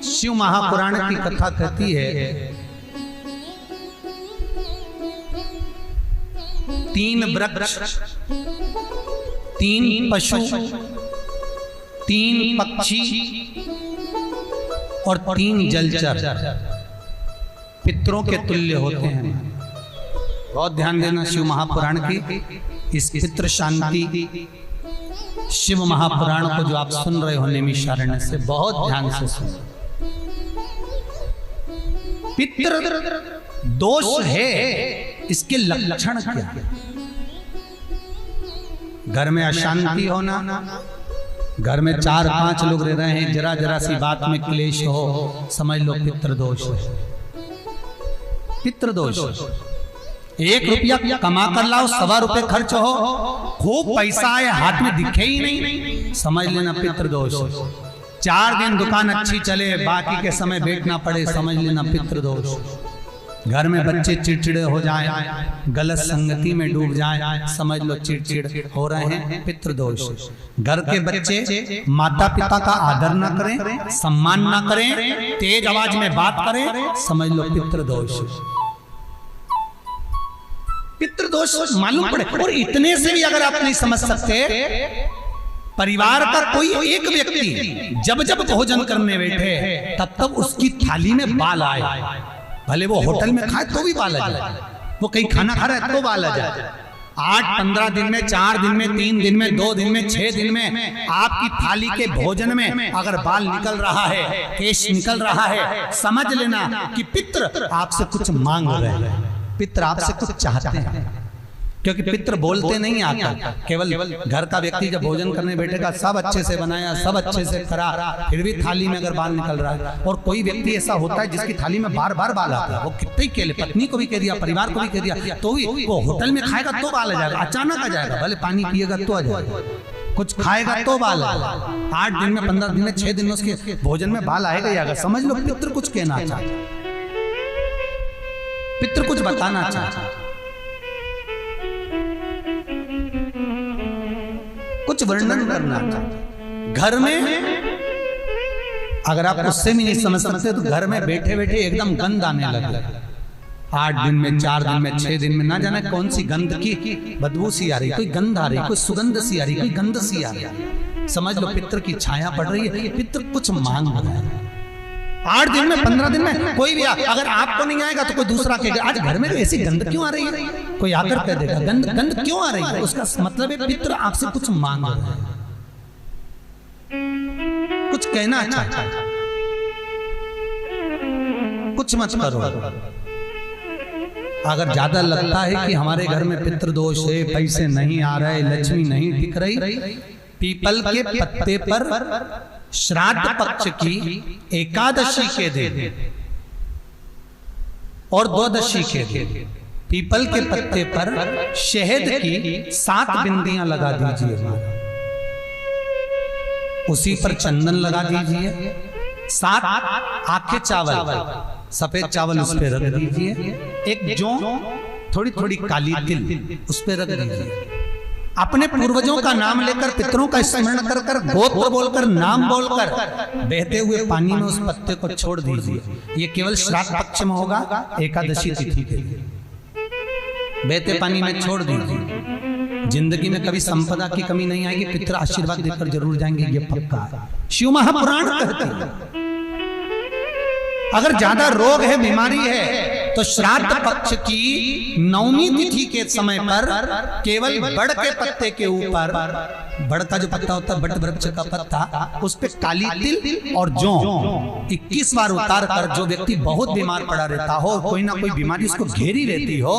शिव महापुराण की कथा कहती है, 3 वृक्ष, 3 पशु, 3 पक्षी और 3 जलचर पितरों के तुल्य होते हैं। बहुत ध्यान देना शिव महापुराण की इस पितृ शांति शिव महापुराण को जो आप सुन रहे हो नैमिषारण्य से, बहुत ध्यान से सुनो। पितृ दोष है, इसके लक्षण क्या है? घर में अशांति होना, घर में 4-5 लोग रह रहे हैं, जरा जरा सी बात में क्लेश हो, समझ लो पितृदोष है। पितृदोष, 1 रुपया कमा कर लाओ, 1.25 रुपए खर्च हो, खूब पैसा आए हाथ में दिखे ही नहीं, समझ लेना पितृदोष। 4 दिन दुकान अच्छी चले, बाकी के समय बैठना पड़े, समझ लेना पितृदोष। घर में बच्चे चिड़चिड़े हो जाएं, गलत संगति में डूब जाएं, समझ लो चिड़चिड़ हो रहे हैं, पितृदोष। घर के बच्चे माता पिता का आदर ना करें, सम्मान ना करें, तेज आवाज में बात करें, समझ लो पितृदोष। पितृदोष मालूम पड़े। और इतने से भी अगर आप नहीं समझ सकते, परिवार का कोई एक व्यक्ति जब जब भोजन करने बैठे तब तब उसकी थाली में बाल आए, भले वो होटल में खाए तो भी बाल आ जाए, वो कहीं खाना खा रहा है तो बाल आ जाए। 8-15 दिन में, 4 दिन में, 3 दिन में, 2 दिन में, 6 दिन में आपकी थाली के भोजन में अगर बाल निकल रहा है, केश निकल रहा है, समझ लेना कि पितृ आपसे कुछ मांग रहे हैं, पितृ आपसे कुछ चाहते हैं। क्योंकि पितृ बोलते नहीं आता, केवल घर का व्यक्ति जब भोजन करने बैठेगा, सब अच्छे से बनाया, सब अच्छे से करा, फिर भी थाली में अगर बाल निकल रहा है। और कोई व्यक्ति ऐसा होता है जिसकी थाली में बार बार बाल आता है, वो कितने ही केले, पत्नी को भी कह दिया, परिवार को भी कह दिया, तो भी वो होटल में खाएगा तो बाल आ जाएगा, अचानक आ जाएगा, भले पानी पिएगा तो आ जाएगा, कुछ खाएगा तो बाल आएगा। 8 दिन में, 15 दिन में, 6 दिन में उसके भोजन में बाल आएगा ही आएगा। समझ लो पितृ कुछ कहना चाहता, पितृ कुछ बताना चाहता, कुछ वर्णन करना चाहते। घर में अगर आप उससे भी नहीं समझ सकते तो घर में बैठे बैठे एकदम गंध आने लगे। 8 दिन में, 4 दिन में, 6 दिन में, ना जाने कौन सी गंध की बदबू सी आ रही, कोई गंध आ रही, कोई सुगंध सी आ रही, कोई गंध सी आ रही, समझ लो पितृ की छाया पड़ रही है, पितृ कुछ मांग रहा है। 8 दिन में, 15 दिन में कोई भी अगर आपको नहीं आएगा तो कोई दूसरा कहेगा, आज घर में ऐसी गंध क्यों आ रही है, कोई आकर कह देगा गंध क्यों आ रही है, उसका मतलब है पितृ आपसे कुछ मांग रहा है, कुछ कहना चाहता है, कुछ मत करो। अगर ज्यादा लगता है कि हमारे घर में पितृदोष है, पैसे नहीं आ रहे, लक्ष्मी नहीं टिक रही, पीपल के पत्ते पर श्राद्ध पक्ष की एकादशी के दिन और द्वादशी के दिन पीपल के पत्ते पर शहद की 7 बिंदियां लगा दीजिए, उसी पर चंदन लगा दीजिए, 7 आखे चावल, सफेद चावल उस पर रख दीजिए, एक जौ, थोड़ी थोड़ी काली तिल उस पर रख दीजिए। अपने पूर्वजों का नाम लेकर, पितरों का स्मरण कर कर, गोत्र बोलकर, नाम बोलकर बहते हुए पानी में उस पत्ते को छोड़ दीजिए। ये केवल श्राद्ध पक्ष में होगा, एकादशी तिथि के लिए बहते पानी में छोड़ दीजिए। जिंदगी में कभी संपदा की कमी नहीं आएगी, पितर आशीर्वाद देकर जरूर जाएंगे, ये पक्का है। शिव महापुराण कहते हैं अगर ज्यादा रोग है, बीमारी है, तो श्राद्ध पक्ष की 9वीं तिथि के समय पर केवल बड़ के पत्ते के ऊपर, बड़ का जो पत्ता होता है, बट वृक्ष का पत्ता, उस पे काली तिल और जौ 21 बार उतार कर, जो व्यक्ति बहुत बीमार पड़ा रहता हो, कोई ना कोई बीमारी उसको घेरी रहती हो,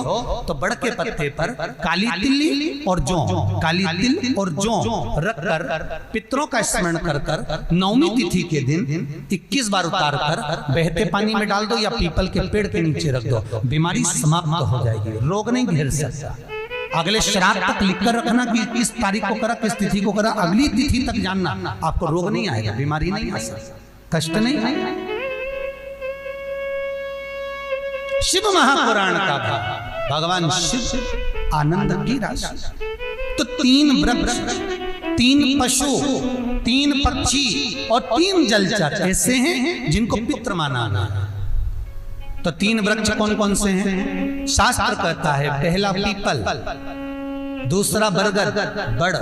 तो बड़ के पत्ते पर काली तिल और जौ, काली तिल और जौ रख कर पितरों का स्मरण कर कर 9वीं तिथि के दिन 21 बार उतार कर बहते पानी में डाल दो या पीपल के पेड़ के नीचे रख दो, बीमारी समाप्त हो जाएगी, रोग नहीं घेर सकता। अगले श्राद्ध तक लिखकर रखना कि किस तारीख को करा, किस तिथि को करा, अगली तिथि तक जानना, आपको रोग नहीं आएगा, बीमारी नहीं आ सकती, कष्ट नहीं आएगा। शिव महापुराण का भाग, भगवान शिव आनंद की राशि। तो 3 वृक्ष, 3 पशु, 3 पक्षी और 3 जलचर ऐसे हैं जिनको पितृ माना है। तो 3 वृक्ष कौन कौन से हैं? शास्त्र कहता है पहला पीपल, दूसरा बरगद बड़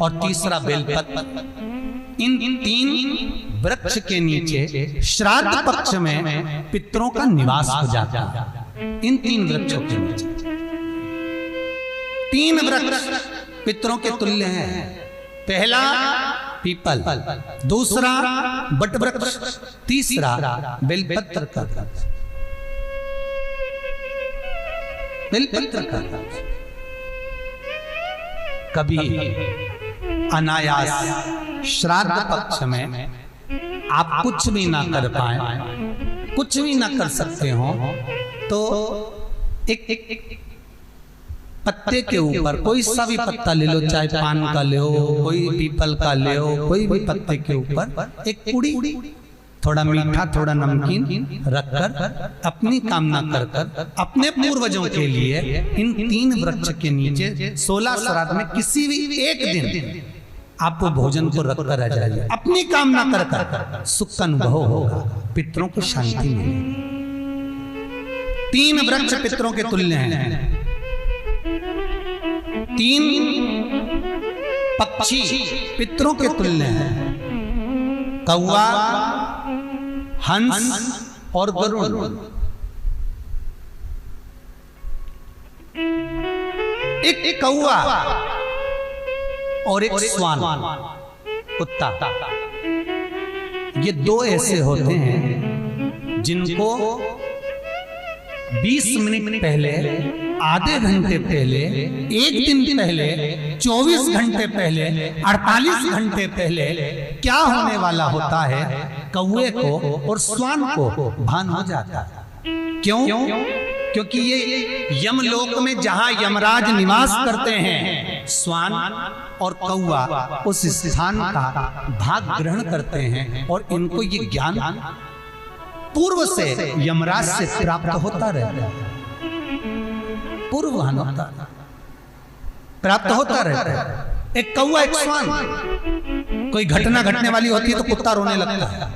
और तीसरा बेलपत्र। इन 3 वृक्ष के नीचे श्राद्ध पक्ष में पितरों का निवास हो जाता है। इन 3 वृक्षों के नीचे 3 वृक्ष पितरों के तुल्य हैं। पहला पीपल, दूसरा बट वृक्ष, तीसरा बेलपत्र का वृक्ष। बेलपत्र का कभी अनायास श्राद्ध पक्ष में आप कुछ भी ना कर पाए, कुछ भी ना कर सकते हो, तो एक पत्ते के ऊपर कोई सा भी पत्ता ले लो, चाहे पान का ले हो, कोई पीपल का ले हो, कोई भी पत्ते के ऊपर एक पुड़ी, थोड़ा मीठा थोड़ा नमकीन रखकर अपनी कामना कर कर अपने पूर्वजों के लिए इन 3 वृक्ष के नीचे 16 श्राद्ध में किसी भी एक दिन आपको भोजन को रखकर आ जाइए। अपनी कामना कर कर सुख का अनुभव होगा, पितरों को शांति मिलेगी। 3 वृक्ष पितरों के तुल्य हैं। 3 पक्षी पितरों के तुल्य हैं। कौवा, हंस और गरुड़। एक कौवा और एक स्वान, कुत्ता, ये 2 ऐसे होते हैं जिनको 20 मिनट पहले, आधे घंटे पहले, 1 दिन पहले, 24 घंटे पहले, 48 घंटे पहले क्या होने वाला होता है कौवे को और स्वान को भान हो जाता है। क्यों? क्योंकि ये यमलोक में जहां यमराज निवास करते हैं, स्वान और कौवा उस स्थान का भाग ग्रहण करते हैं और इनको ये ज्ञान पूर्व से यमराज से प्राप्त होता रहता है। पूर्व प्राप्त होता रहता है। एक कौवा, एक स्वान, कोई घटना घटने वाली होती है तो कुत्ता रोने लगता है,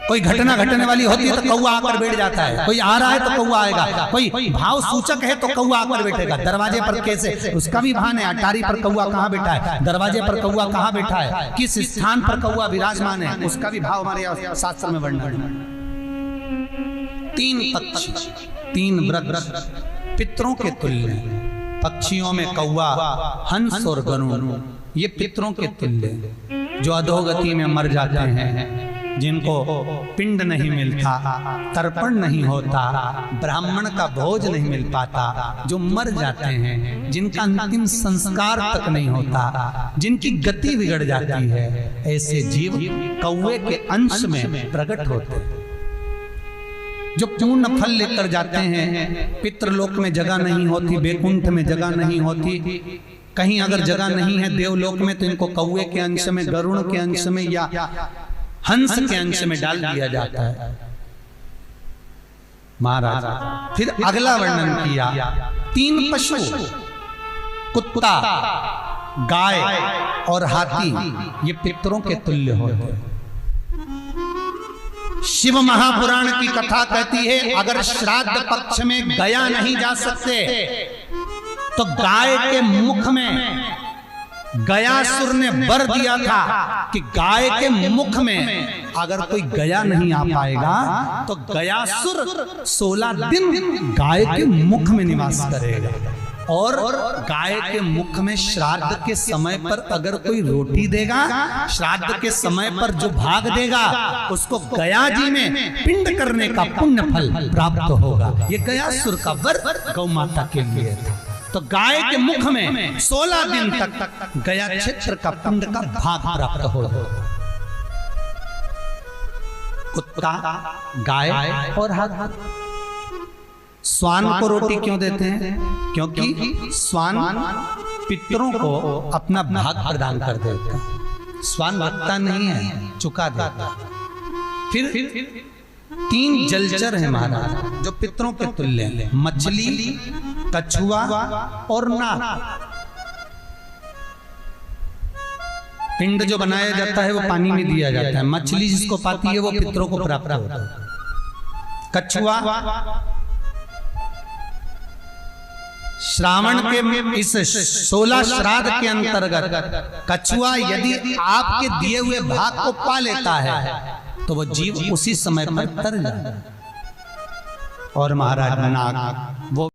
कोई घटना घटने वाली होती है तो कौवा आकर बैठ जाता है, कोई आ रहा है तो कौवा आएगा, कोई भाव सूचक है तो कौवा आकर बैठेगा। दरवाजे पर कैसे उसका भी भान है, अटारी पर कौवा कहाँ बैठा है, दरवाजे पर कौवा कहाँ बैठा है, किस स्थान पर कौवा विराजमान है, उसका भी भाव हमारे शास्त्र में वर्णन है। 3 पक्षी, 3 वृक्ष पितरों के तुल्य। पक्षियों में कौवा, हंस और गरुड़, ये पितरों के तुल्य, जो अधोगति में मर जाते हैं, जिनको पिंड नहीं मिलता, तर्पण नहीं होता, ब्राह्मण का भोज नहीं मिल पाता, जो मर जाते हैं, जिनका अंतिम संस्कार तक नहीं होता, जिनकी गति बिगड़ जाती है, ऐसे जीव कौवे के अंश में प्रकट होते हैं, जो पूर्ण फल लेकर जाते हैं। पितृलोक में जगह नहीं होती, बैकुंठ में जगह नहीं होती, कहीं अगर जगह नहीं है देवलोक में तो इनको कौवे के अंश में, गरुड़ के अंश में या हंस के अंश में डाल दिया जाता है। महाराज फिर अगला वर्णन किया, 3 पशु, कुत्ता, गाय और हाथी, ये पितरों के तुल्य होते हैं। शिव महापुराण की कथा कहती है अगर श्राद्ध पक्ष में गया नहीं जा सकते तो गाय के मुख में गयासुर ने वर दिया था कि गाय के मुख में अगर कोई गया नहीं आ पाएगा तो गयासुर 16 दिन गाय के मुख में निवास करेगा। और गाय के मुख में श्राद्ध के समय पर अगर कोई रोटी देगा, श्राद्ध के समय पर जो भाग देगा उसको गया जी में पिंड करने का पुण्य फल प्राप्त होगा। ये गयासुर का वर गौ माता के लिए था। तो गाय के मुख में 16 दिन तक गया क्षेत्र का पिंड का भाग प्राप्त होगा। कुत्ता, गाय और हाथी। स्वान को रोटी क्यों देते हैं? क्योंकि स्वान पितरों को अपना भाग प्रदान कर देता है। स्वान भक्ता नहीं है, चुका देता। फिर 3 जलचर हैं महाराज जो पितरों के तुल्य हैं। मछली, कछुआ और नाग। पिंड जो बनाया जाता है वो पानी में दिया जाता है। मछली जिसको पाती है वो पितरों को प्राप्त होता है। कछुआ श्रावण के इस 16 श्राद्ध के अंतर्गत कछुआ यदि आपके दिए हुए भाग को पा लेता है तो वो जीव उसी समय पर तर जाता है। और महाराज नाग वो